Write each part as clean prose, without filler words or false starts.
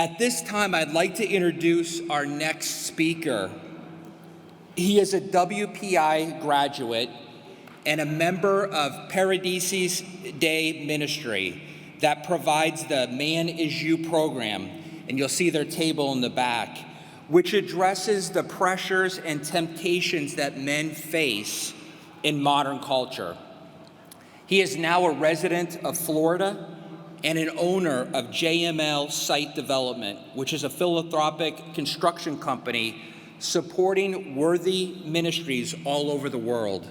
At this time, I'd like to introduce our next speaker. He is a WPI graduate and a member of Paradises Day Ministry that provides the Man Is You program, and you'll see their table in the back, which addresses the pressures and temptations that men face in modern culture. He is now a resident of Florida and an owner of JML Site Development, which is a philanthropic construction company supporting worthy ministries all over the world.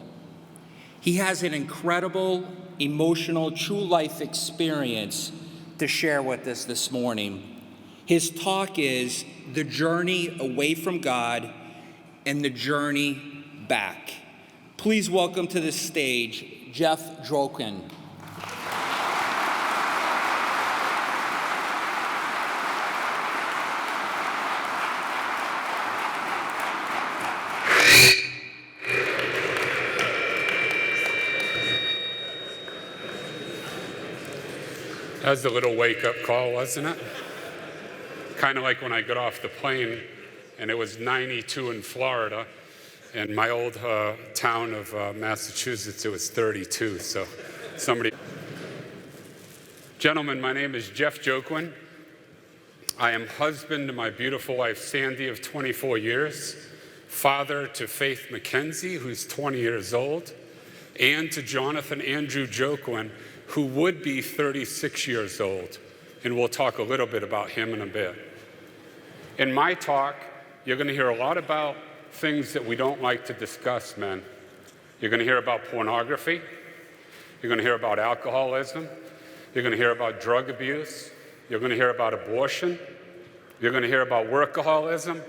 He has an incredible, emotional, true life experience to share with us this morning. His talk is The Journey Away from God and the Journey Back. Please welcome to the stage, Jeff Joaquin. That was a little wake-up call, wasn't it? Kind of like when I got off the plane and it was 92 in Florida, and my old town of Massachusetts, it was 32, so somebody... Gentlemen, my name is Jeff Joaquin. I am husband to my beautiful wife, Sandy, of 24 years, father to Faith McKenzie, who's 20 years old, and to Jonathan Andrew Joaquin, who would be 36 years old, and we'll talk a little bit about him in a bit. In my talk, you're going to hear a lot about things that we don't like to discuss, men. You're going to hear about pornography. You're going to hear about alcoholism. You're going to hear about drug abuse. You're going to hear about abortion. You're going to hear about workaholism.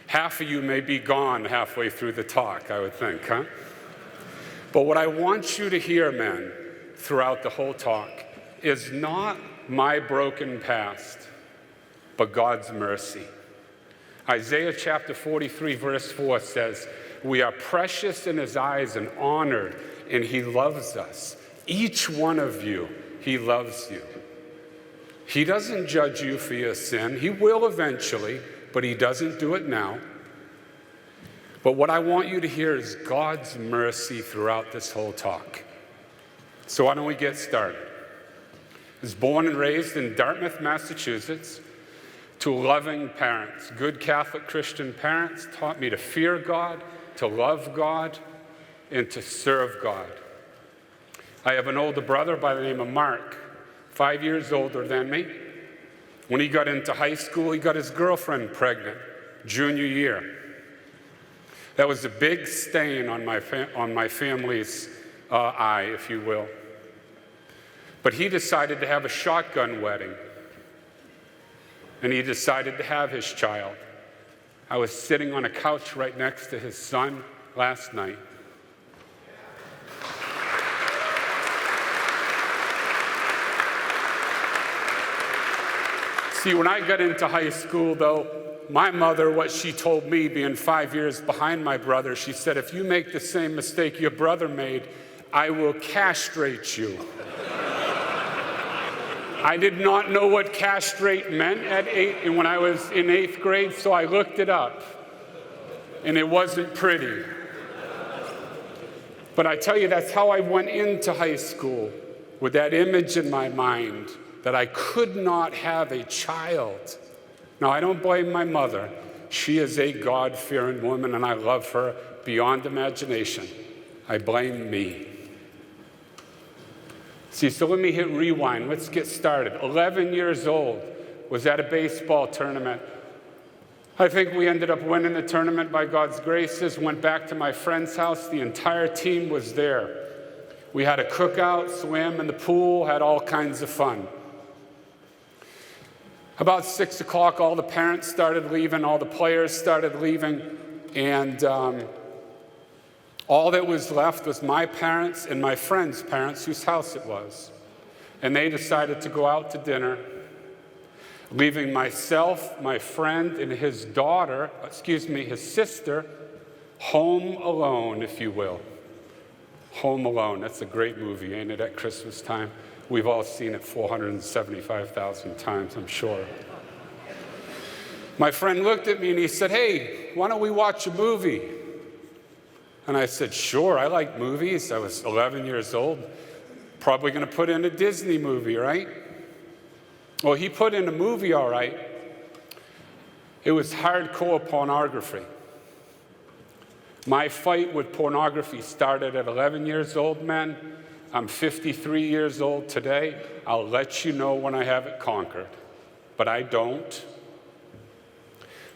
Half of you may be gone halfway through the talk, I would think, huh? But what I want you to hear, men, throughout the whole talk is not my broken past, but God's mercy. Isaiah chapter 43 verse 4 says, "We are precious in his eyes and honored, and he loves us." Each one of you, he loves you. He doesn't judge you for your sin. He will eventually, but he doesn't do it now. But what I want you to hear is God's mercy throughout this whole talk. So why don't we get started? I was born and raised in Dartmouth, Massachusetts, to loving parents. Good Catholic Christian parents taught me to fear God, to love God, and to serve God. I have an older brother by the name of Mark, 5 years older than me. When he got into high school, he got his girlfriend pregnant, junior year. That was a big stain on my family's eye, if you will. But he decided to have a shotgun wedding, and he decided to have his child. I was sitting on a couch right next to his son last night. See, when I got into high school, though, my mother, what she told me, being 5 years behind my brother, she said, "If you make the same mistake your brother made, I will castrate you." I did not know what castrate meant when I was in 8th grade, so I looked it up, and it wasn't pretty. But I tell you, that's how I went into high school, with that image in my mind that I could not have a child. Now, I don't blame my mother. She is a God-fearing woman, and I love her beyond imagination. I blame me. See, so let me hit rewind. Let's get started. 11 years old, was at a baseball tournament. I think we ended up winning the tournament by God's graces. Went back to my friend's house. The entire team was there. We had a cookout, swam in the pool, had all kinds of fun. About 6 o'clock, all the parents started leaving, all the players started leaving, and all that was left was my parents and my friend's parents, whose house it was. And they decided to go out to dinner, leaving myself, my friend, and his sister, home alone, if you will. Home Alone. That's a great movie, ain't it, at Christmas time? We've all seen it 475,000 times, I'm sure. My friend looked at me and he said, "Hey, why don't we watch a movie?" And I said, "Sure, I like movies." I was 11 years old. Probably going to put in a Disney movie, right? Well, he put in a movie, all right. It was hardcore pornography. My fight with pornography started at 11 years old, men. I'm 53 years old today. I'll let you know when I have it conquered, but I don't.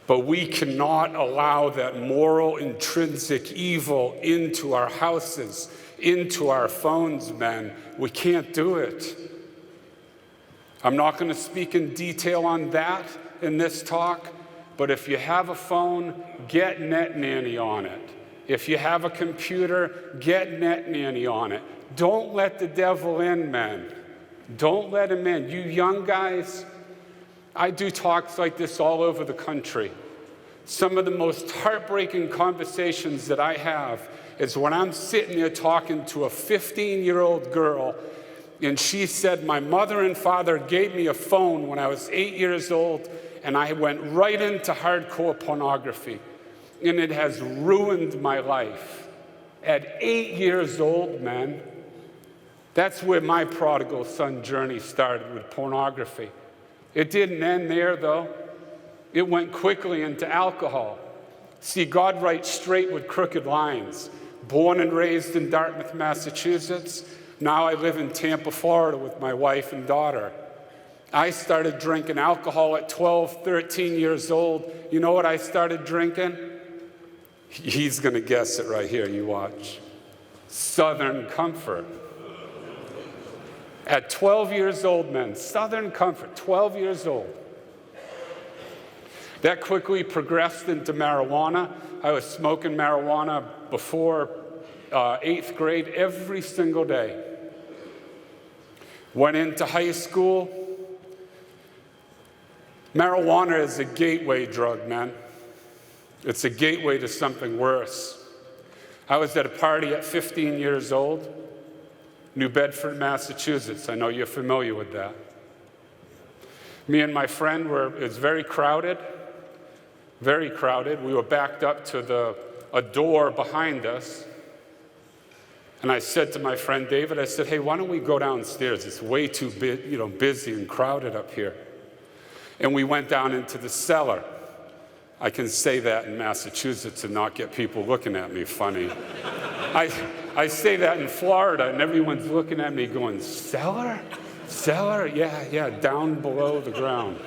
But we cannot allow that moral, intrinsic evil into our houses, into our phones, men. We can't do it. I'm not going to speak in detail on that in this talk, but if you have a phone, get Net Nanny on it. If you have a computer, get Net Nanny on it. Don't let the devil in, men. Don't let him in. You young guys, I do talks like this all over the country. Some of the most heartbreaking conversations that I have is when I'm sitting there talking to a 15-year-old girl, and she said, "My mother and father gave me a phone when I was 8 years old, and I went right into hardcore pornography, and it has ruined my life." At 8 years old, man, that's where my prodigal son journey started, with pornography. It didn't end there, though. It went quickly into alcohol. See, God writes straight with crooked lines. Born and raised in Dartmouth, Massachusetts. Now I live in Tampa, Florida with my wife and daughter. I started drinking alcohol at 12, 13 years old. You know what I started drinking? He's going to guess it right here. You watch. Southern Comfort. At 12 years old, men, Southern Comfort, 12 years old. That quickly progressed into marijuana. I was smoking marijuana before 8th grade every single day. Went into high school. Marijuana is a gateway drug, man. It's a gateway to something worse. I was at a party at 15 years old, New Bedford, Massachusetts. I know you're familiar with that. Me and my friend it was very crowded. Very crowded. We were backed up to a door behind us. And I said to my friend David, I said, "Hey, why don't we go downstairs? It's way too busy and crowded up here." And we went down into the cellar. I can say that in Massachusetts and not get people looking at me funny. I say that in Florida and everyone's looking at me going, "Cellar? Cellar? Yeah, down below the ground."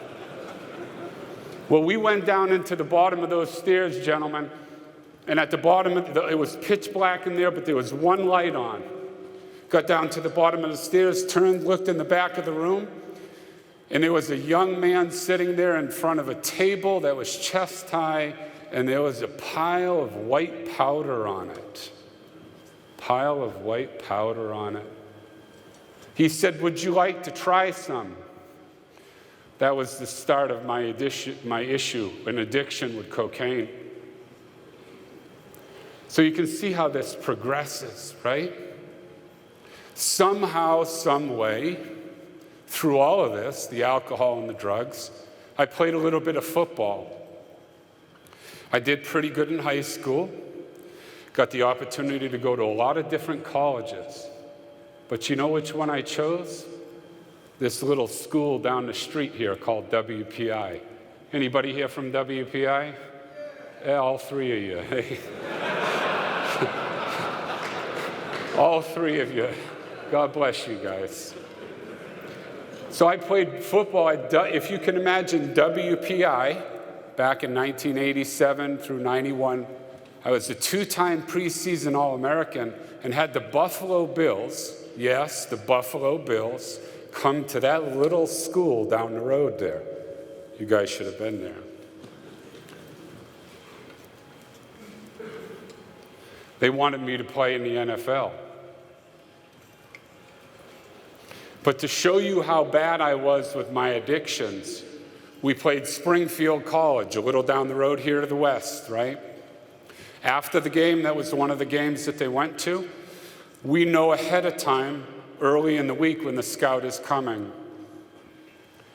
Well, we went down into the bottom of those stairs, gentlemen, and at the bottom, it was pitch black in there, but there was one light on. Got down to the bottom of the stairs, turned, looked in the back of the room, and there was a young man sitting there in front of a table that was chest high, and there was a pile of white powder on it. Pile of white powder on it. He said, "Would you like to try some?" That was the start of my issue, an addiction with cocaine. So you can see how this progresses, right? Somehow, some way, through all of this, the alcohol and the drugs, I played a little bit of football. I did pretty good in high school. Got the opportunity to go to a lot of different colleges. But you know which one I chose? This little school down the street here called WPI. Anybody here from WPI? Yeah, all three of you. Hey. All three of you. God bless you guys. So I played football at, if you can imagine, WPI back in 1987 through 91. I was a 2-time preseason All-American and had the Buffalo Bills, yes, the Buffalo Bills, come to that little school down the road there. You guys should have been there. They wanted me to play in the NFL. But to show you how bad I was with my addictions, we played Springfield College, a little down the road here to the west, right? After the game, that was one of the games that they went to, we know ahead of time, early in the week when the scout is coming.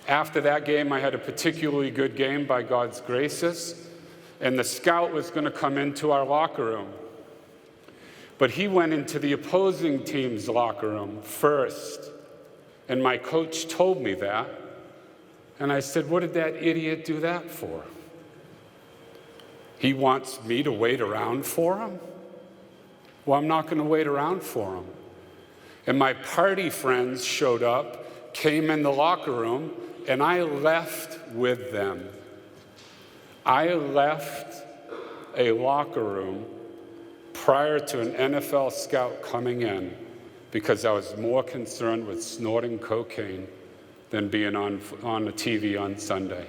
After that game, I had a particularly good game by God's graces, and the scout was going to come into our locker room. But he went into the opposing team's locker room first, and my coach told me that. And I said, what did that idiot do that for? He wants me to wait around for him? Well, I'm not going to wait around for him. And my party friends showed up, came in the locker room, and I left with them. I left a locker room prior to an NFL scout coming in because I was more concerned with snorting cocaine than being on the TV on Sunday.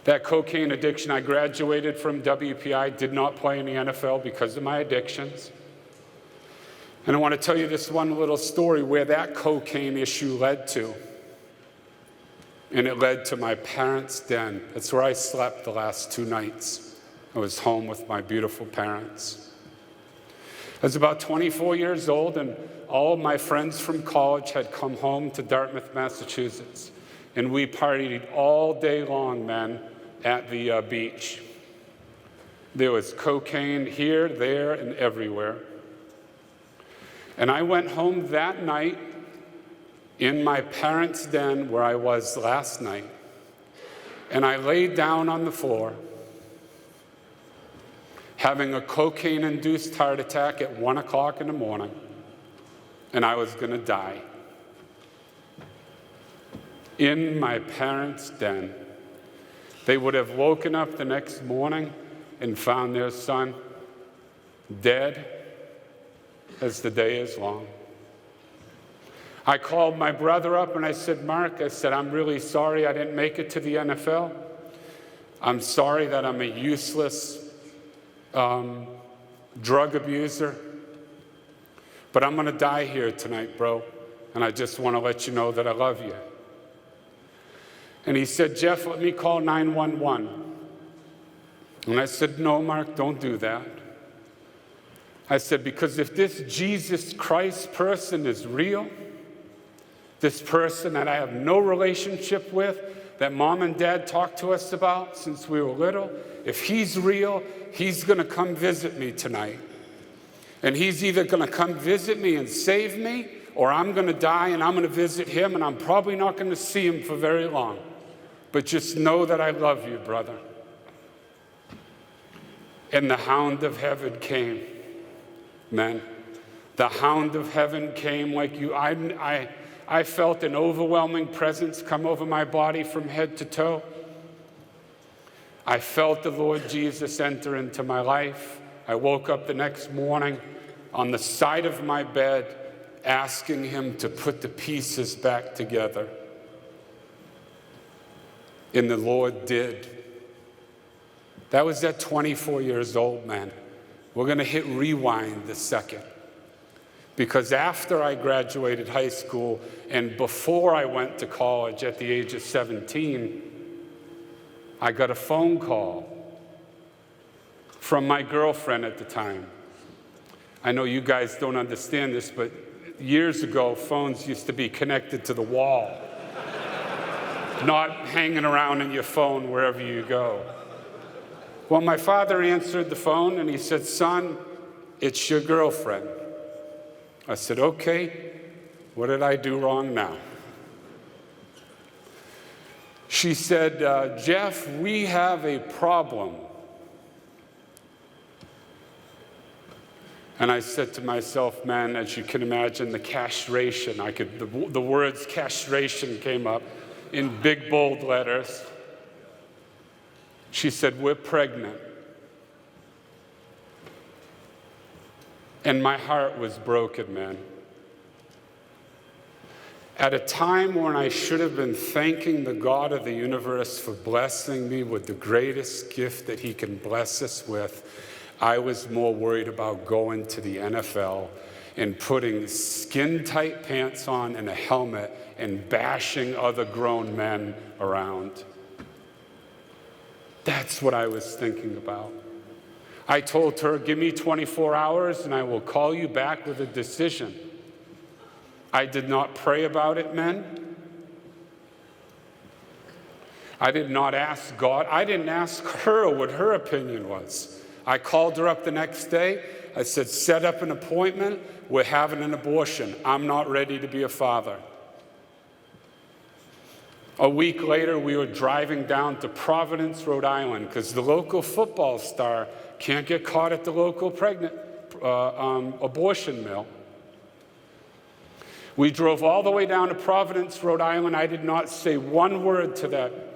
That cocaine addiction, I graduated from WPI, did not play in the NFL because of my addictions. And I want to tell you this one little story where that cocaine issue led to. And it led to my parents' den. That's where I slept the last 2 nights. I was home with my beautiful parents. I was about 24 years old, and all of my friends from college had come home to Dartmouth, Massachusetts. And we partied all day long, men, at the beach. There was cocaine here, there, and everywhere. And I went home that night in my parents' den where I was last night. And I laid down on the floor, having a cocaine-induced heart attack at 1 o'clock in the morning, and I was going to die. In my parents' den. They would have woken up the next morning and found their son dead as the day is long. I called my brother up and I said, Mark, I said, I'm really sorry I didn't make it to the NFL. I'm sorry that I'm a useless drug abuser. But I'm going to die here tonight, bro. And I just want to let you know that I love you. And he said, Jeff, let me call 911. And I said, no, Mark, don't do that. I said, because if this Jesus Christ person is real, this person that I have no relationship with, that mom and dad talked to us about since we were little, if he's real, he's going to come visit me tonight. And he's either going to come visit me and save me, or I'm going to die and I'm going to visit him, and I'm probably not going to see him for very long. But just know that I love you, brother. And the hound of heaven came, man. The hound of heaven came like you. I felt an overwhelming presence come over my body from head to toe. I felt the Lord Jesus enter into my life. I woke up the next morning on the side of my bed asking him to put the pieces back together. And the Lord did. That was at 24 years old, man. We're going to hit rewind this second. Because after I graduated high school and before I went to college at the age of 17, I got a phone call from my girlfriend at the time. I know you guys don't understand this, but years ago, phones used to be connected to the wall, not hanging around in your phone wherever you go. Well, my father answered the phone and he said, son, it's your girlfriend. I said, okay, what did I do wrong now? She said, Jeff, we have a problem. And I said to myself, man, as you can imagine, the castration, the words castration came up in big, bold letters. She said, we're pregnant. And my heart was broken, man. At a time when I should have been thanking the God of the universe for blessing me with the greatest gift that he can bless us with, I was more worried about going to the NFL and putting skin-tight pants on and a helmet and bashing other grown men around. That's what I was thinking about. I told her, give me 24 hours and I will call you back with a decision. I did not pray about it, men. I did not ask God. I didn't ask her what her opinion was. I called her up the next day. I said, set up an appointment. We're having an abortion. I'm not ready to be a father. A week later, we were driving down to Providence, Rhode Island, because the local football star can't get caught at the local abortion mill. We drove all the way down to Providence, Rhode Island. I did not say one word to that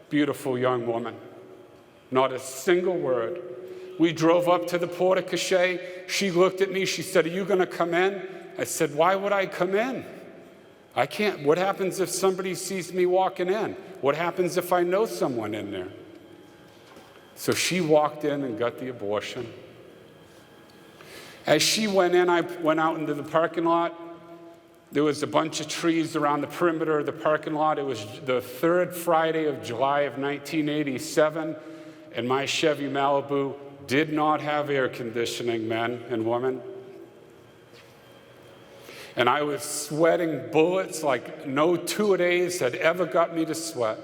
beautiful young woman. Not a single word. We drove up to the porte-cochere. She looked at me. She said, are you going to come in? I said, why would I come in? I can't. What happens if somebody sees me walking in? What happens if I know someone in there? So she walked in and got the abortion. As she went in, I went out into the parking lot. There was a bunch of trees around the perimeter of the parking lot. It was the third Friday of July of 1987, and my Chevy Malibu did not have air conditioning, men and women. And I was sweating bullets like no two-a-days had ever got me to sweat.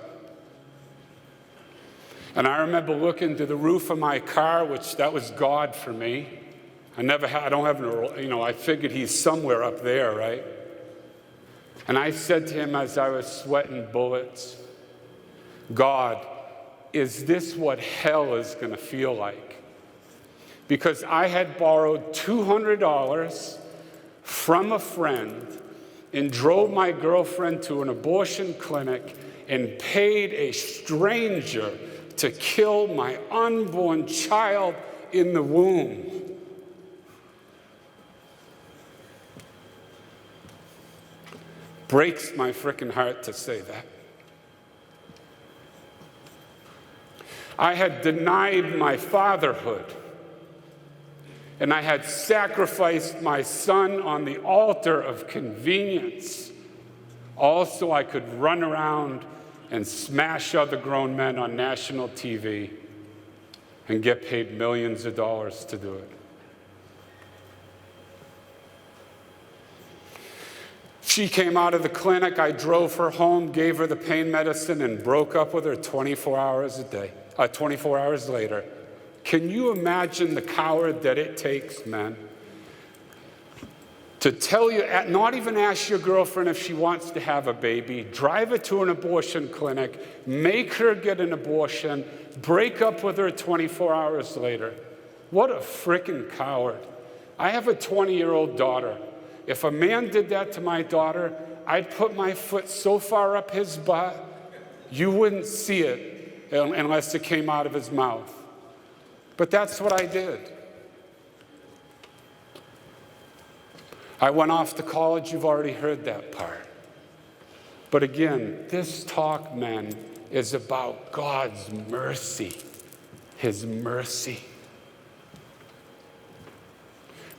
And I remember looking to the roof of my car, which that was God for me. I don't have, I figured he's somewhere up there, right? And I said to him as I was sweating bullets, God, is this what hell is going to feel like? Because I had borrowed $200 from a friend and drove my girlfriend to an abortion clinic and paid a stranger to kill my unborn child in the womb. Breaks my frickin' heart to say that. I had denied my fatherhood, and I had sacrificed my son on the altar of convenience, all so I could run around and smash other grown men on national TV and get paid millions of dollars to do it. She came out of the clinic. I drove her home, gave her the pain medicine, and broke up with her 24 hours later. Can you imagine the coward that it takes, men, to tell you, not even ask your girlfriend if she wants to have a baby, drive her to an abortion clinic, make her get an abortion, break up with her 24 hours later? What a frickin' coward. I have a 20-year-old daughter. If a man did that to my daughter, I'd put my foot so far up his butt, you wouldn't see it unless it came out of his mouth. But that's what I did. I went off to college. You've already heard that part. But again, this talk, men, is about God's mercy, his mercy.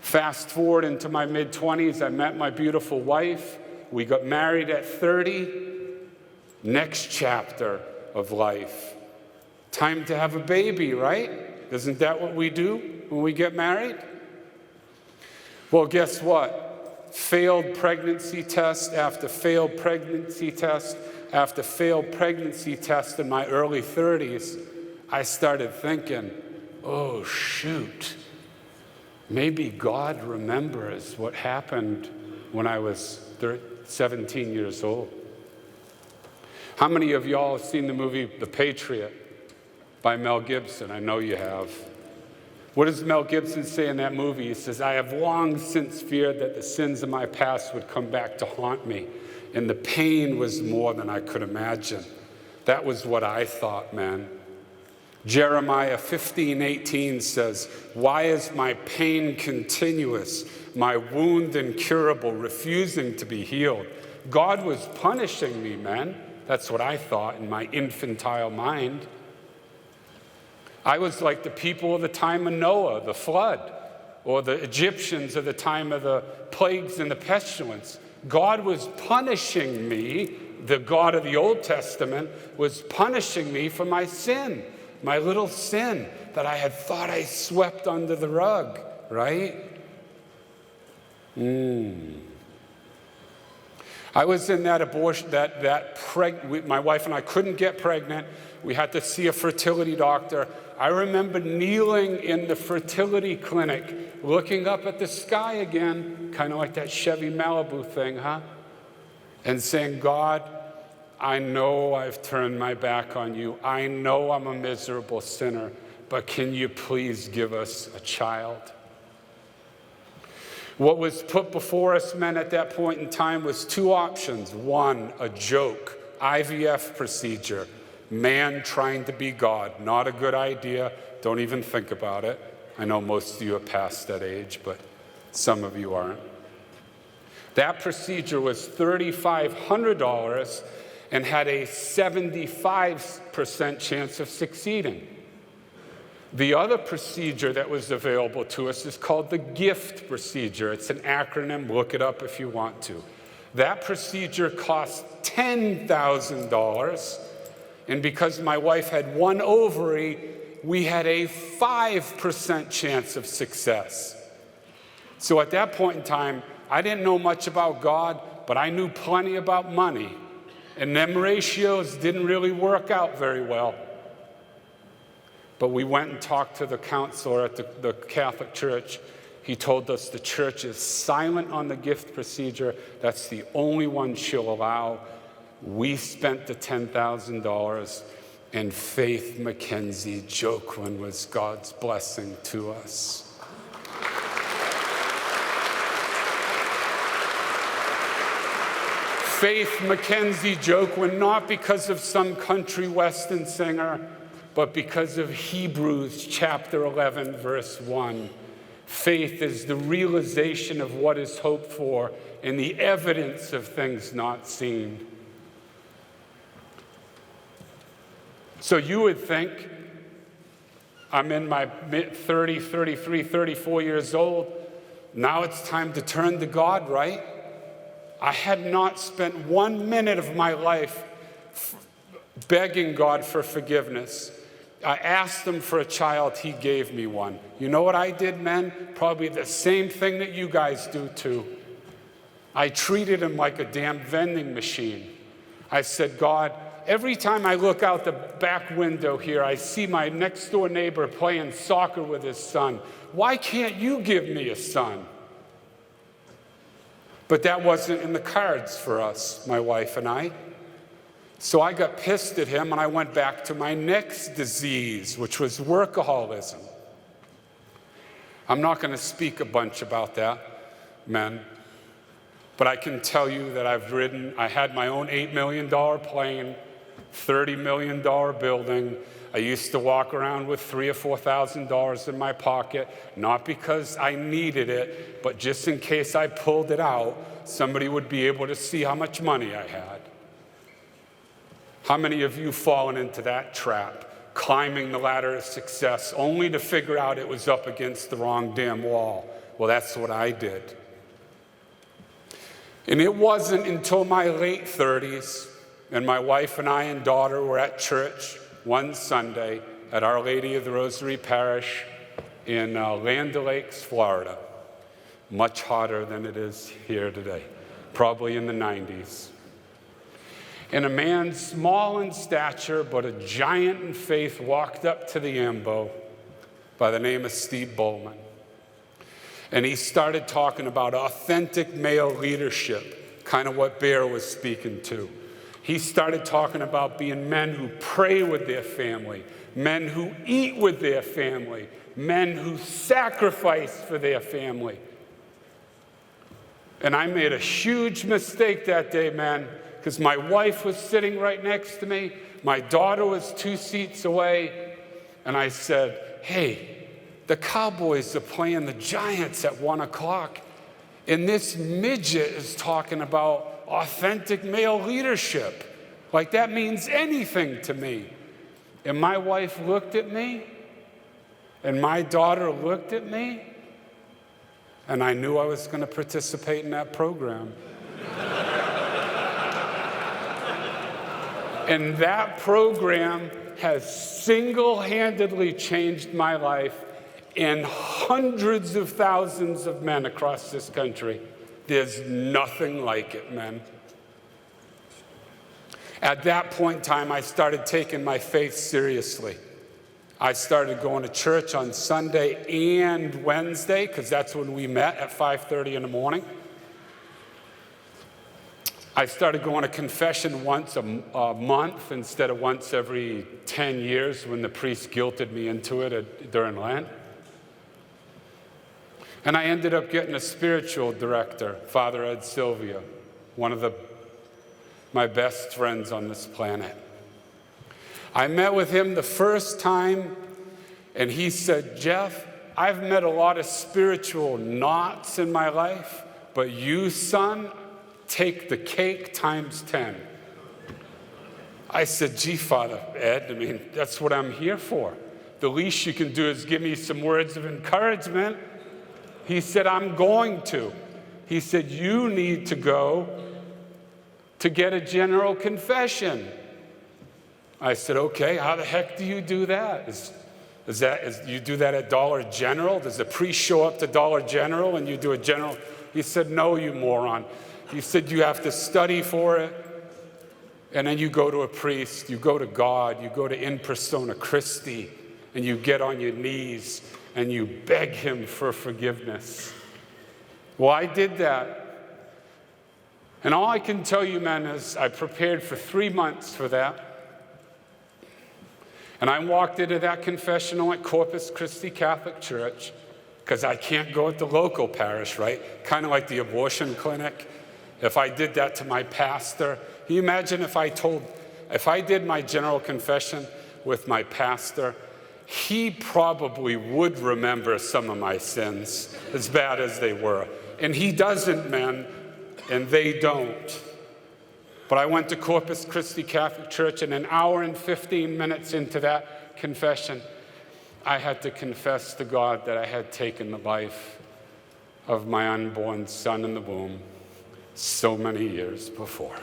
Fast forward into my mid-20s, I met my beautiful wife. We got married at 30. Next chapter of life. Time to have a baby, right? Isn't that what we do when we get married? Well, guess what? Failed pregnancy test after failed pregnancy test after failed pregnancy test in my early 30s, I started thinking, oh, shoot. Maybe God remembers what happened when I was 17 years old. How many of y'all have seen the movie The Patriot by Mel Gibson? I know you have. What does Mel Gibson say in that movie? He says, I have long since feared that the sins of my past would come back to haunt me, and the pain was more than I could imagine. That was what I thought, man. Jeremiah 15:18 says, why is my pain continuous, my wound incurable, refusing to be healed? God was punishing me, man. That's what I thought in my infantile mind. I was like the people of the time of Noah, the flood, or the Egyptians of the time of the plagues and the pestilence. God was punishing me. The God of the Old Testament was punishing me for my sin. My little sin that I had thought I swept under the rug, right? I was in that abortion, my wife and I couldn't get pregnant. We had to see a fertility doctor. I remember kneeling in the fertility clinic, looking up at the sky again, kind of like that Chevy Malibu thing, huh? And saying, God, I know I've turned my back on you. I know I'm a miserable sinner, but can you please give us a child? What was put before us men at that point in time was two options. One, a joke, IVF procedure. Man trying to be God. Not a good idea. Don't even think about it. I know most of you are past that age, but some of you aren't. That procedure was $3,500 and had a 75% chance of succeeding. The other procedure that was available to us is called the gift procedure. It's an acronym. Look it up if you want to. That procedure cost $10,000. And because my wife had one ovary, we had a 5% chance of success. So at that point in time, I didn't know much about God, but I knew plenty about money. And them ratios didn't really work out very well. But we went and talked to the counselor at the Catholic Church. He told us the church is silent on the gift procedure. That's the only one she'll allow. We spent the $10,000, and Faith Mackenzie Joaquin was God's blessing to us. Faith Mackenzie Joaquin, not because of some country western singer, but because of Hebrews chapter 11, verse 1. Faith is the realization of what is hoped for and the evidence of things not seen. So you would think, I'm in my mid-30s, 33, 34 years old. Now it's time to turn to God, right? I had not spent 1 minute of my life begging God for forgiveness. I asked him for a child, he gave me one. You know what I did, men? Probably the same thing that you guys do too. I treated him like a damn vending machine. I said, God, every time I look out the back window here, I see my next door neighbor playing soccer with his son. Why can't you give me a son? But that wasn't in the cards for us, my wife and I. So I got pissed at him and I went back to my next disease, which was workaholism. I'm not going to speak a bunch about that, men, but I can tell you that I had my own $8 million plane, $30 million building. I used to walk around with $3,000 or $4,000 in my pocket, not because I needed it, but just in case I pulled it out, somebody would be able to see how much money I had. How many of you fallen into that trap, climbing the ladder of success, only to figure out it was up against the wrong damn wall? Well, that's what I did. And it wasn't until my late 30s, and my wife and I and daughter were at church one Sunday at Our Lady of the Rosary Parish in Land O'Lakes, Florida. Much hotter than it is here today, probably in the 90s. And a man small in stature, but a giant in faith, walked up to the ambo by the name of Steve Bowman. And he started talking about authentic male leadership, kind of what Bear was speaking to. He started talking about being men who pray with their family, men who eat with their family, men who sacrifice for their family. And I made a huge mistake that day, man, because my wife was sitting right next to me. My daughter was 2 seats away. And I said, hey, the Cowboys are playing the Giants at 1 o'clock. And this midget is talking about authentic male leadership. Like that means anything to me. And my wife looked at me, and my daughter looked at me, and I knew I was going to participate in that program. And that program has single-handedly changed my life and hundreds of thousands of men across this country. There's nothing like it, men. At that point in time, I started taking my faith seriously. I started going to church on Sunday and Wednesday, because that's when we met at 5:30 in the morning. I started going to confession once a month instead of once every 10 years when the priest guilted me into it during Lent. And I ended up getting a spiritual director, Father Ed Sylvia, one of my best friends on this planet. I met with him the first time, and he said, "Jeff, I've met a lot of spiritual knots in my life, but you, son, take the cake times 10. I said, "Gee, Father Ed, I mean, that's what I'm here for. The least you can do is give me some words of encouragement." He said, "I'm going to." He said, "You need to go to get a general confession." I said, "Okay, how the heck do you do that? You do that at Dollar General? Does the priest show up to Dollar General and you do a general?" He said, "No, you moron." He said, "You have to study for it, and then you go to a priest, you go to God, you go to in persona Christi, and you get on your knees and you beg him for forgiveness." Well, I did that. And all I can tell you, man, is I prepared for 3 months for that. And I walked into that confessional at Corpus Christi Catholic Church, because I can't go at the local parish, right? Kind of like the abortion clinic. If I did that to my pastor, can you imagine if I did my general confession with my pastor, he probably would remember some of my sins, as bad as they were. And he doesn't, man, and they don't. But I went to Corpus Christi Catholic Church, and an hour and 15 minutes into that confession, I had to confess to God that I had taken the life of my unborn son in the womb so many years before.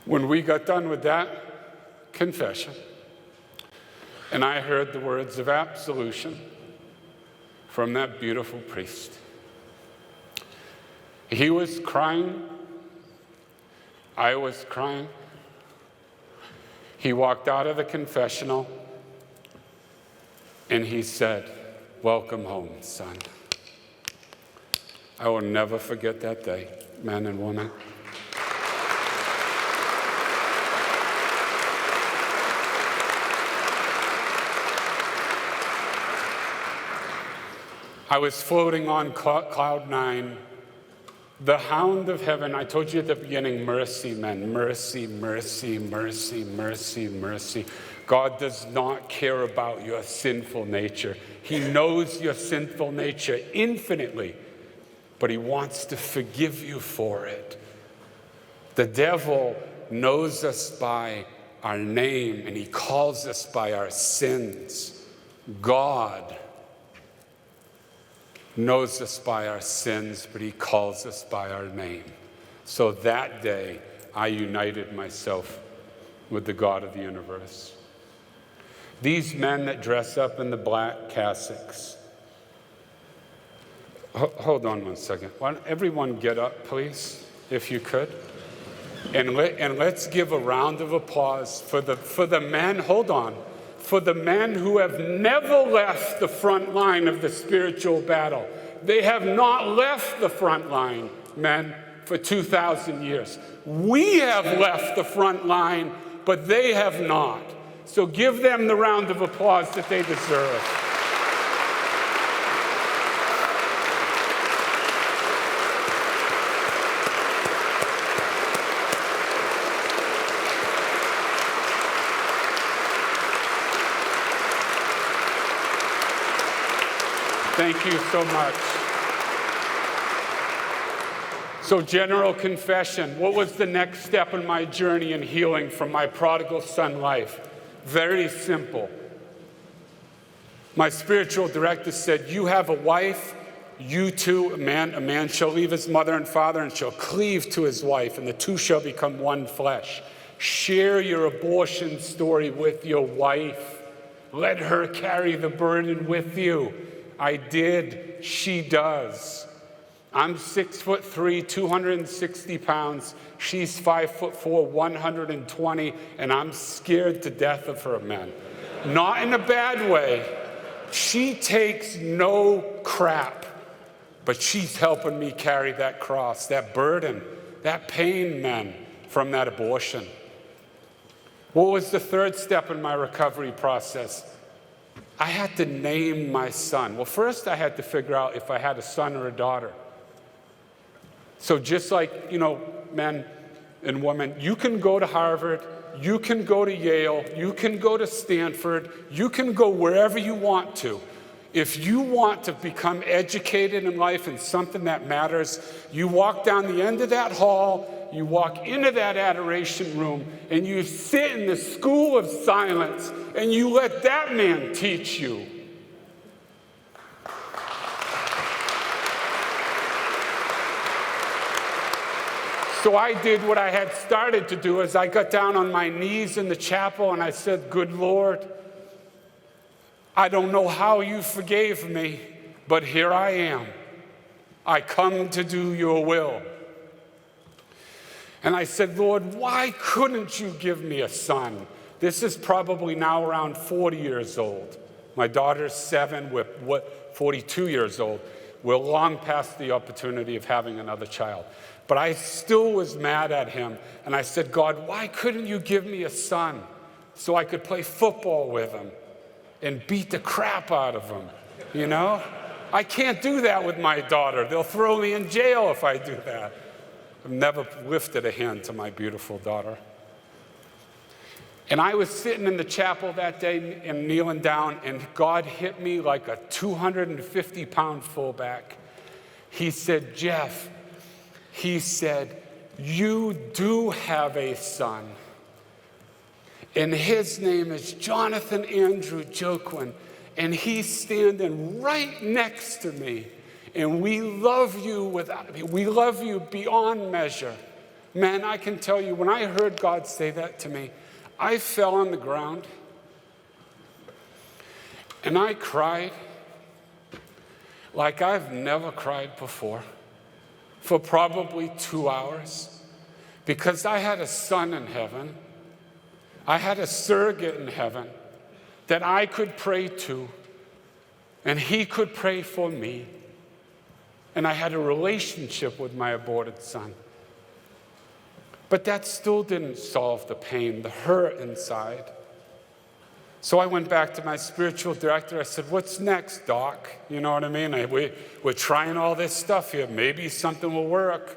When we got done with that confession, and I heard the words of absolution from that beautiful priest, he was crying, I was crying. He walked out of the confessional and he said, "Welcome home, son." I will never forget that day, men and women. I was floating on cloud 9. The hound of heaven, I told you at the beginning, mercy, men, mercy, mercy, mercy, mercy, mercy. God does not care about your sinful nature. He knows your sinful nature infinitely, but he wants to forgive you for it. The devil knows us by our name, and he calls us by our sins. God knows us by our sins, but he calls us by our name. So that day, I united myself with the God of the universe. These men that dress up in the black cassocks. Hold on one second. Why don't everyone get up, please, if you could? And let's give a round of applause for the men, hold on, for the men who have never left the front line of the spiritual battle. They have not left the front line, men, for 2,000 years. We have left the front line, but they have not. So give them the round of applause that they deserve. Thank you so much. So, general confession. What was the next step in my journey in healing from my prodigal son life? Very simple. My spiritual director said, "You have a wife, you two, a man shall leave his mother and father and shall cleave to his wife, and the two shall become one flesh. Share your abortion story with your wife. Let her carry the burden with you. I did. She does. I'm 6'3", 260 pounds. She's 5'4", 120, and I'm scared to death of her, men. Not in a bad way. She takes no crap, but she's helping me carry that cross, that burden, that pain, men, from that abortion. What was the third step in my recovery process? I had to name my son. Well, first I had to figure out if I had a son or a daughter. So just like, men and women, you can go to Harvard, you can go to Yale, you can go to Stanford, you can go wherever you want to. If you want to become educated in life in something that matters, you walk down the end of that hall, you walk into that adoration room, and you sit in the school of silence, and you let that man teach you. So I did what I had started to do, as I got down on my knees in the chapel and I said, "Good Lord, I don't know how you forgave me, but here I am. I come to do your will." And I said, "Lord, why couldn't you give me a son?" This is probably now around 40 years old. My daughter's 7, we're 42 years old. We're long past the opportunity of having another child. But I still was mad at him. And I said, "God, why couldn't you give me a son so I could play football with him and beat the crap out of him, I can't do that with my daughter. They'll throw me in jail if I do that." I've never lifted a hand to my beautiful daughter. And I was sitting in the chapel that day and kneeling down, and God hit me like a 250-pound fullback. He said, "Jeff," he said, "you do have a son. And his name is Jonathan Andrew Joaquin, and he's standing right next to me. And we love you beyond measure." Man, I can tell you, when I heard God say that to me, I fell on the ground and I cried like I've never cried before for probably 2 hours, because I had a son in heaven. I had a surrogate in heaven that I could pray to, and he could pray for me. And I had a relationship with my aborted son. But that still didn't solve the pain, the hurt inside. So I went back to my spiritual director. I said, "What's next, Doc?" You know what I mean? We're trying all this stuff here. Maybe something will work.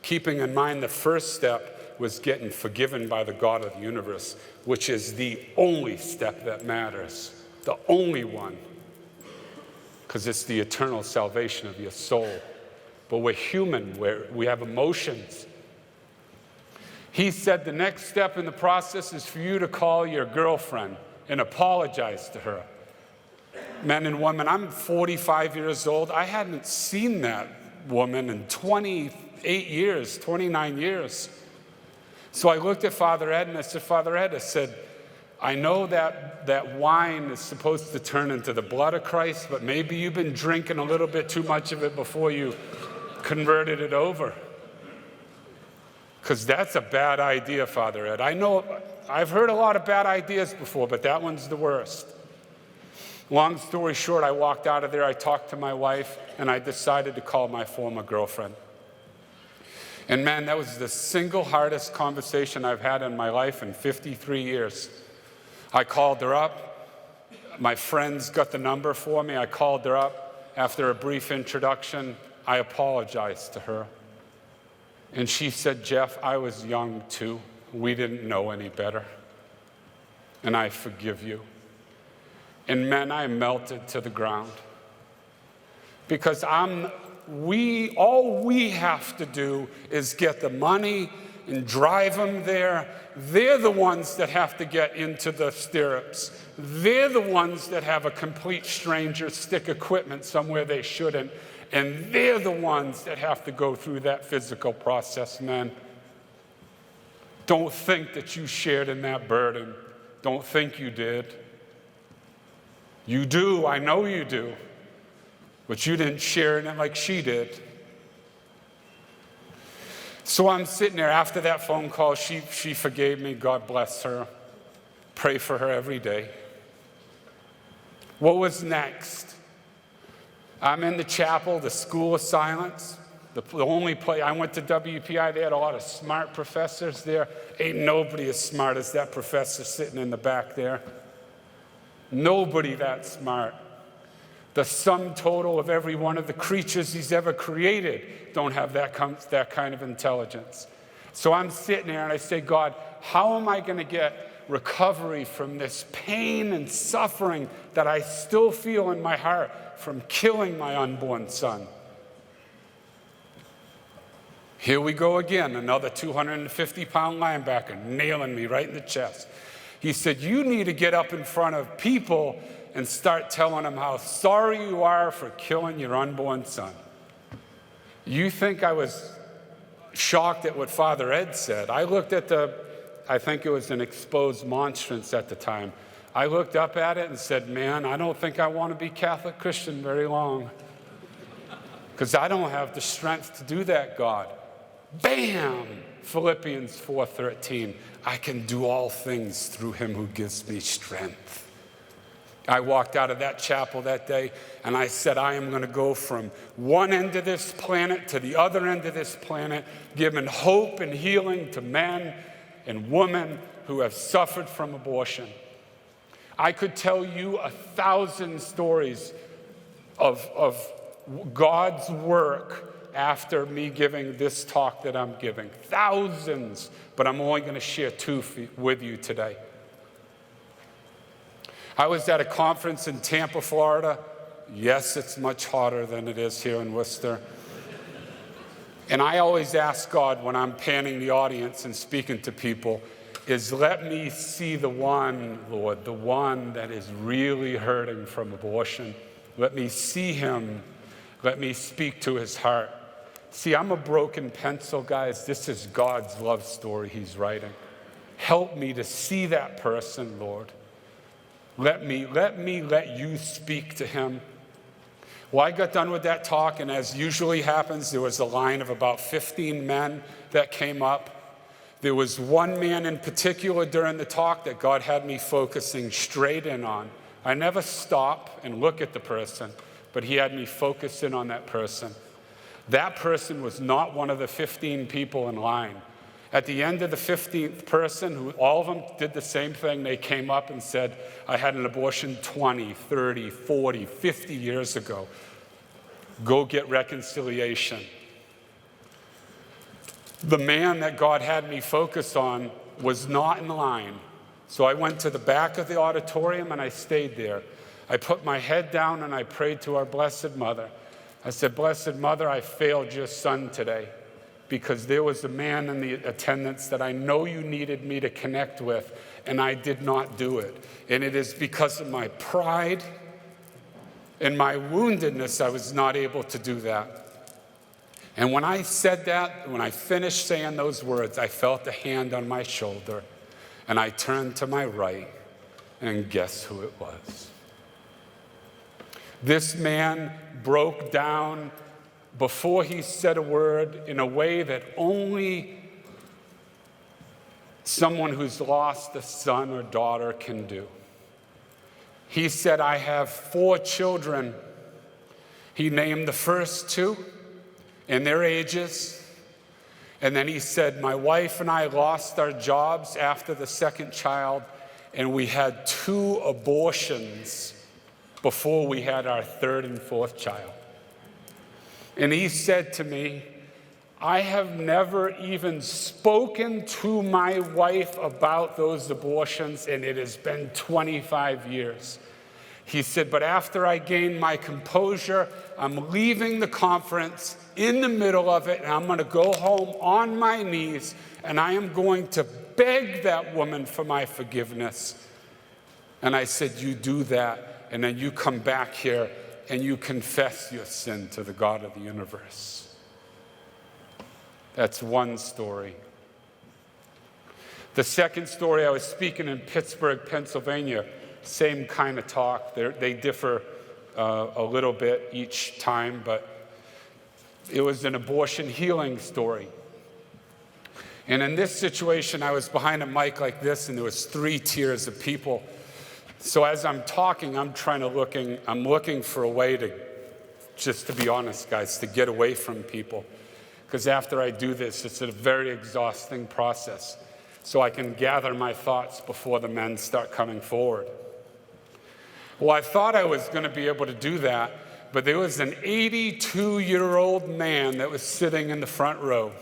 Keeping in mind the first step was getting forgiven by the God of the universe, which is the only step that matters, the only one, because it's the eternal salvation of your soul. But we're human, we have emotions. He said the next step in the process is for you to call your girlfriend and apologize to her. Men and women, I'm 45 years old. I hadn't seen that woman in 28 years, 29 years. So I looked at Father Ed and I said, "Father Ed," I said, "I know that wine is supposed to turn into the blood of Christ, but maybe you've been drinking a little bit too much of it before you converted it over. Because that's a bad idea, Father Ed. I know, I've heard a lot of bad ideas before, but that one's the worst." Long story short, I walked out of there, I talked to my wife, and I decided to call my former girlfriend. And man, that was the single hardest conversation I've had in my life in 53 years. I called her up. My friends got the number for me. I called her up. After a brief introduction, I apologized to her. And she said, "Jeff, I was young too. We didn't know any better. And I forgive you." And men, I melted to the ground. Because all we have to do is get the money and drive them there. They're the ones that have to get into the stirrups. They're the ones that have a complete stranger stick equipment somewhere they shouldn't. And they're the ones that have to go through that physical process, men. Don't think that you shared in that burden. Don't think you did. You do, I know you do. But you didn't share in it like she did. So I'm sitting there after that phone call. She forgave me. God bless her. Pray for her every day. What was next? I'm in the chapel, the School of Silence. The only place, I went to WPI, they had a lot of smart professors there. Ain't nobody as smart as that professor sitting in the back there. Nobody that smart. The sum total of every one of the creatures he's ever created don't have that kind of intelligence. So I'm sitting there and I say, God, how am I going to get recovery from this pain and suffering that I still feel in my heart from killing my unborn son? Here we go again, another 250-pound linebacker nailing me right in the chest. He said, you need to get up in front of people and start telling them how sorry you are for killing your unborn son. You think I was shocked at what Father Ed said? I looked at I think it was an exposed monstrance at the time. I looked up at it and said, man, I don't think I want to be Catholic Christian very long. Because I don't have the strength to do that, God. Bam! Philippians 4:13. I can do all things through him who gives me strength. I walked out of that chapel that day and I said, I am going to go from one end of this planet to the other end of this planet, giving hope and healing to men and women who have suffered from abortion. I could tell you 1,000 stories of God's work after me giving this talk that I'm giving. Thousands, but I'm only going to share 2 with you today. I was at a conference in Tampa, Florida. Yes, it's much hotter than it is here in Worcester. And I always ask God when I'm panning the audience and speaking to people, is let me see the one, Lord, the one that is really hurting from abortion. Let me see him. Let me speak to his heart. See, I'm a broken pencil, guys. This is God's love story he's writing. Help me to see that person, Lord. Let you speak to him. Well, I got done with that talk, and as usually happens, there was a line of about 15 men that came up. There was one man in particular during the talk that God had me focusing straight in on. I never stop and look at the person, but he had me focus in on that person. That person was not one of the 15 people in line. At the end of the 15th person, who all of them did the same thing, they came up and said, I had an abortion 20, 30, 40, 50 years ago. Go get reconciliation. The man that God had me focus on was not in line. So I went to the back of the auditorium and I stayed there. I put my head down and I prayed to our Blessed Mother. I said, Blessed Mother, I failed your son today because there was a man in the attendance that I know you needed me to connect with, and I did not do it. And it is because of my pride and my woundedness I was not able to do that. And when I said that, when I finished saying those words, I felt a hand on my shoulder, and I turned to my right, and guess who it was? This man broke down before he said a word in a way that only someone who's lost a son or daughter can do. He said, I have 4 children. He named the first 2 and their ages. And then he said, my wife and I lost our jobs after the second child, and we had 2 abortions before we had our 3rd and 4th child. And he said to me, I have never even spoken to my wife about those abortions, and it has been 25 years. He said, but after I gained my composure, I'm leaving the conference in the middle of it, and I'm going to go home on my knees, and I am going to beg that woman for my forgiveness. And I said, you do that, and then you come back here and you confess your sin to the God of the universe. That's one story. The second story, I was speaking in Pittsburgh, Pennsylvania, same kind of talk. They differ a little bit each time, but it was an abortion healing story. And in this situation, I was behind a mic like this, and there was 3 tiers of people. So as I'm talking, I'm looking for a way to, just to be honest, guys, to get away from people. Because after I do this, it's a very exhausting process. So I can gather my thoughts before the men start coming forward. Well, I thought I was going to be able to do that, but there was an 82-year-old man that was sitting in the front row.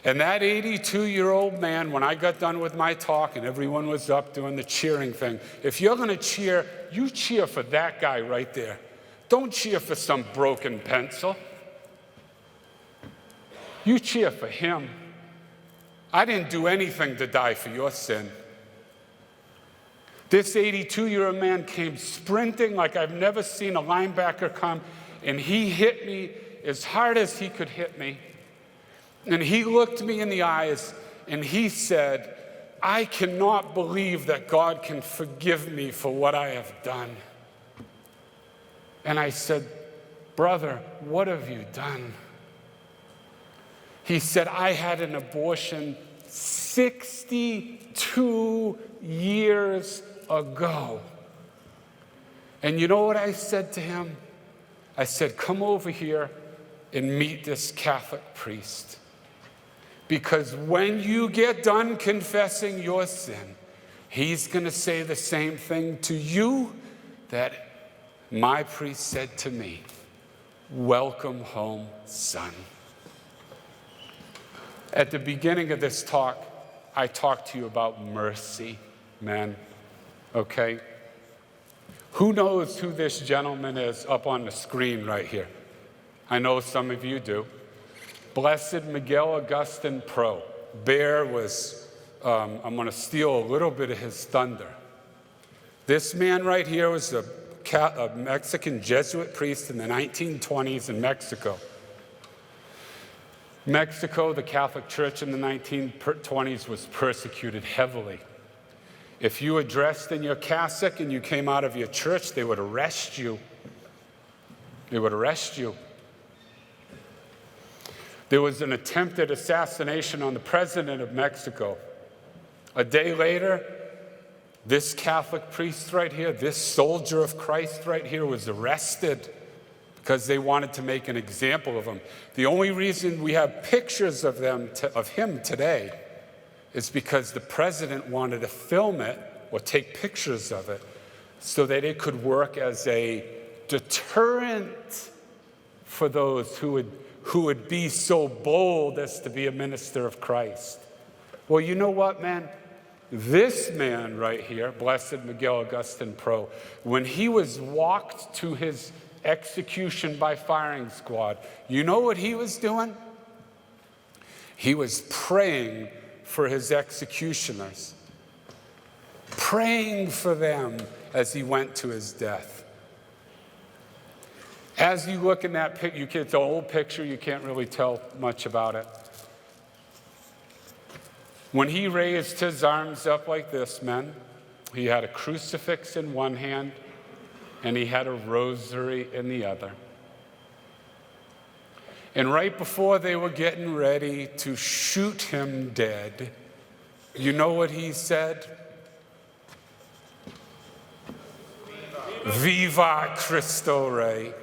And that 82-year-old man, when I got done with my talk and everyone was up doing the cheering thing, if you're going to cheer, you cheer for that guy right there. Don't cheer for some broken pencil. You cheer for him. I didn't do anything to die for your sin. This 82-year-old man came sprinting like I've never seen a linebacker come, and he hit me as hard as he could hit me. And he looked me in the eyes and he said, "I cannot believe that God can forgive me for what I have done." And I said, "Brother, what have you done?" He said, "I had an abortion 62 years ago." And you know what I said to him? I said, "Come over here and meet this Catholic priest. Because when you get done confessing your sin, he's going to say the same thing to you that my priest said to me. Welcome home, son." At the beginning of this talk, I talked to you about mercy, men, okay? Who knows who this gentleman is up on the screen right here? I know some of you do. Blessed Miguel Augustin Pro. Bear was, I'm going to steal a little bit of his thunder. This man right here was a Mexican Jesuit priest in the 1920s in Mexico. Mexico, the Catholic Church in the 1920s was persecuted heavily. If you were dressed in your cassock and you came out of your church, they would arrest you. They would arrest you. There was an attempted assassination on the president of Mexico. A day later, this Catholic priest right here, this soldier of Christ right here, was arrested because they wanted to make an example of him. The only reason we have pictures of him today is because the president wanted to film it or take pictures of it so that it could work as a deterrent for those who would be so bold as to be a minister of Christ. Well, you know what, man? This man right here, Blessed Miguel Augustin Pro, when he was walked to his execution by firing squad, you know what he was doing? He was praying for his executioners, praying for them as he went to his death. As you look in that picture, it's an old picture, you can't really tell much about it. When he raised his arms up like this, men, he had a crucifix in one hand and he had a rosary in the other. And right before they were getting ready to shoot him dead, you know what he said? Viva Cristo Rey.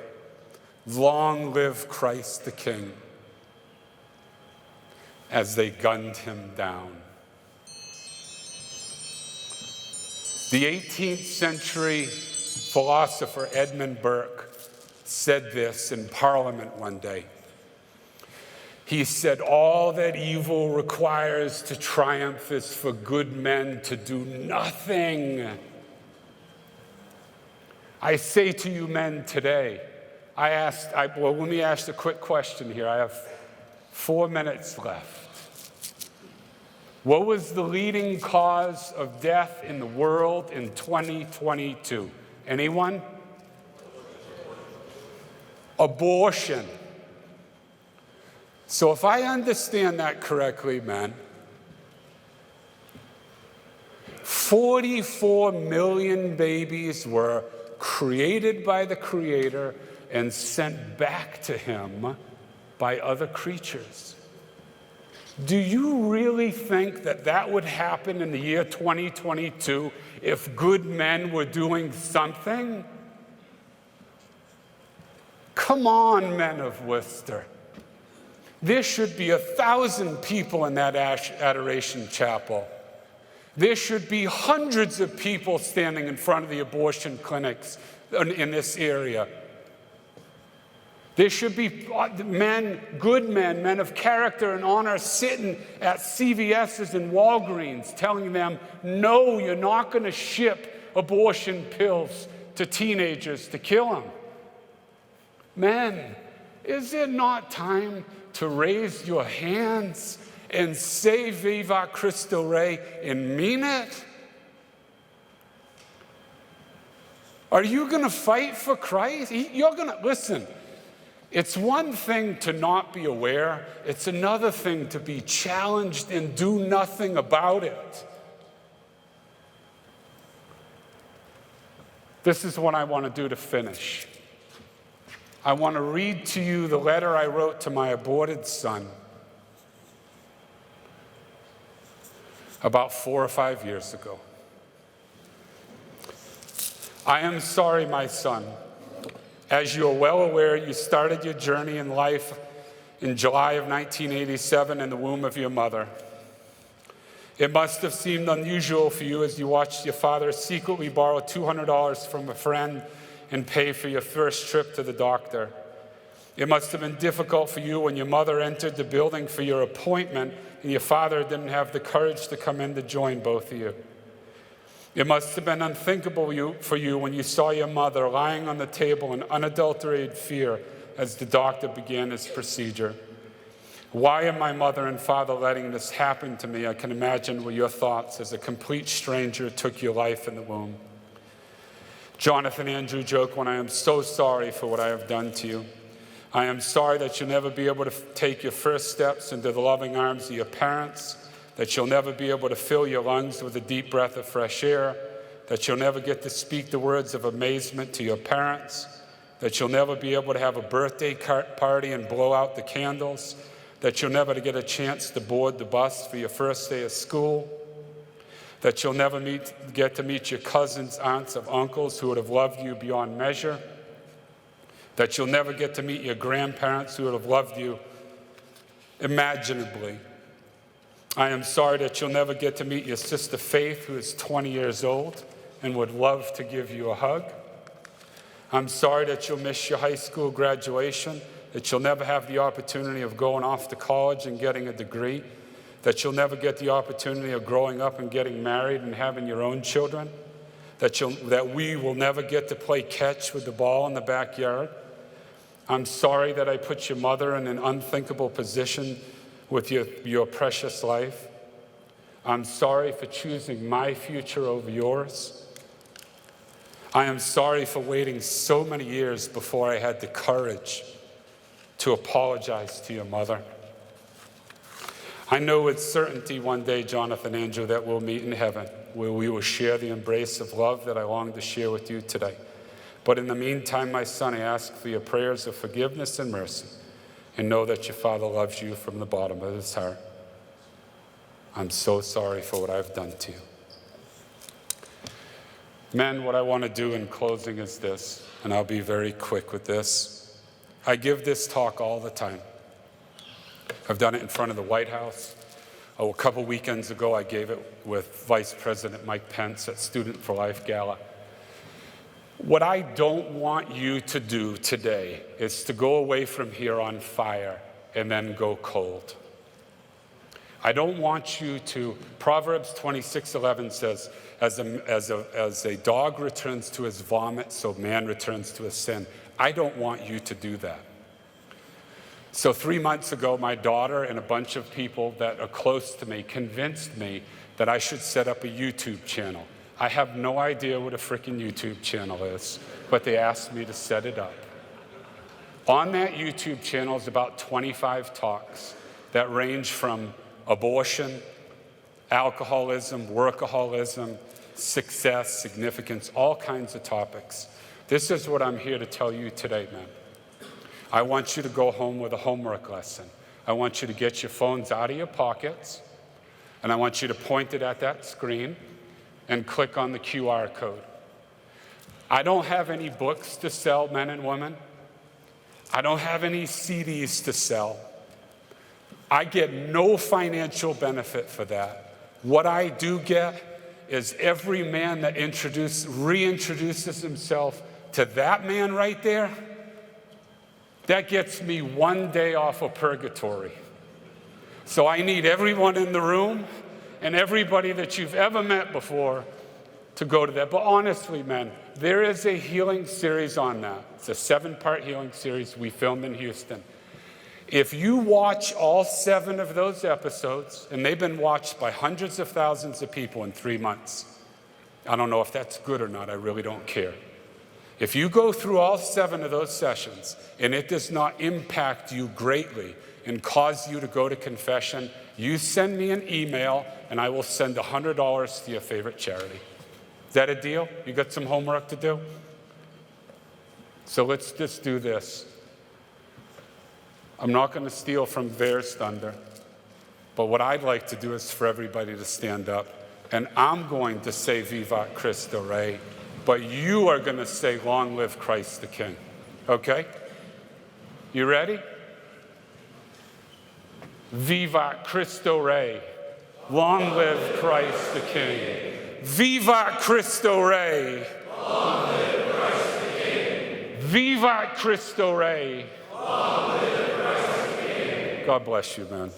Long live Christ the King, as they gunned him down. The 18th century philosopher Edmund Burke said this in Parliament one day. He said, "All that evil requires to triumph is for good men to do nothing." I say to you men today, let me ask a quick question here. I have 4 minutes left. What was the leading cause of death in the world in 2022? Anyone? Abortion. So if I understand that correctly, man, 44 million babies were created by the Creator and sent back to him by other creatures. Do you really think that that would happen in the year 2022 if good men were doing something? Come on, men of Worcester. There should be 1,000 people in that adoration chapel. There should be hundreds of people standing in front of the abortion clinics in this area. There should be men, good men, men of character and honor, sitting at CVS's and Walgreens telling them, no, you're not going to ship abortion pills to teenagers to kill them. Men, is it not time to raise your hands and say Viva Cristo Rey and mean it? Are you going to fight for Christ? You're going to, listen, it's one thing to not be aware. It's another thing to be challenged and do nothing about it. This is what I want to do to finish. I want to read to you the letter I wrote to my aborted son about 4 or 5 years ago. I am sorry, my son. As you are well aware, you started your journey in life in July of 1987 in the womb of your mother. It must have seemed unusual for you as you watched your father secretly borrow $200 from a friend and pay for your first trip to the doctor. It must have been difficult for you when your mother entered the building for your appointment and your father didn't have the courage to come in to join both of you. It must have been unthinkable for you when you saw your mother lying on the table in unadulterated fear as the doctor began his procedure. Why are my mother and father letting this happen to me? I can imagine were your thoughts as a complete stranger took your life in the womb. Jonathan Andrew Joaquin, I am so sorry for what I have done to you. I am sorry that you'll never be able to take your first steps into the loving arms of your parents, that you'll never be able to fill your lungs with a deep breath of fresh air, that you'll never get to speak the words of amazement to your parents, that you'll never be able to have a birthday party and blow out the candles, that you'll never get a chance to board the bus for your first day of school, that you'll never get to meet your cousins, aunts, and uncles who would have loved you beyond measure, that you'll never get to meet your grandparents who would have loved you imaginably. I am sorry that you'll never get to meet your sister Faith, who is 20 years old and would love to give you a hug. I'm sorry that you'll miss your high school graduation, that you'll never have the opportunity of going off to college and getting a degree, that you'll never get the opportunity of growing up and getting married and having your own children, that we will never get to play catch with the ball in the backyard. I'm sorry that I put your mother in an unthinkable position with your precious life. I'm sorry for choosing my future over yours. I am sorry for waiting so many years before I had the courage to apologize to your mother. I know with certainty one day, Jonathan Andrew, that we'll meet in heaven, where we will share the embrace of love that I long to share with you today. But in the meantime, my son, I ask for your prayers of forgiveness and mercy, and know that your Father loves you from the bottom of his heart. I'm so sorry for what I've done to you. Men, what I want to do in closing is this, and I'll be very quick with this. I give this talk all the time. I've done it in front of the White House. A couple weekends ago, I gave it with Vice President Mike Pence at Student for Life Gala. What I don't want you to do today is to go away from here on fire and then go cold. I don't want you to, Proverbs 26:11 says, as a dog returns to his vomit, so man returns to his sin. I don't want you to do that. So 3 months ago, my daughter and a bunch of people that are close to me convinced me that I should set up a YouTube channel. I have no idea what a freaking YouTube channel is, but they asked me to set it up. On that YouTube channel is about 25 talks that range from abortion, alcoholism, workaholism, success, significance, all kinds of topics. This is what I'm here to tell you today, man. I want you to go home with a homework lesson. I want you to get your phones out of your pockets, and I want you to point it at that screen and click on the QR code. I don't have any books to sell, men and women. I don't have any CDs to sell. I get no financial benefit for that. What I do get is every man that reintroduces himself to that man right there, that gets me one day off of purgatory. So I need everyone in the room and everybody that you've ever met before to go to that. But honestly, man, there is a healing series on that. It's a 7-part healing series we filmed in Houston. If you watch all 7 of those episodes, and they've been watched by hundreds of thousands of people in 3 months, I don't know if that's good or not, I really don't care. If you go through all 7 of those sessions and it does not impact you greatly and cause you to go to confession, you send me an email and I will send $100 to your favorite charity. Is that a deal? You got some homework to do? So let's just do this. I'm not going to steal from Bear's thunder, but what I'd like to do is for everybody to stand up, and I'm going to say Vivat Cristo Rey, but you are going to say long live Christ the King. Okay? You ready? Vivat Cristo Rey. Long live Christ the King. Vivat Cristo Rey. Long live Christ the King. Vivat Cristo Rey. Long live Christ the King. God bless you, man.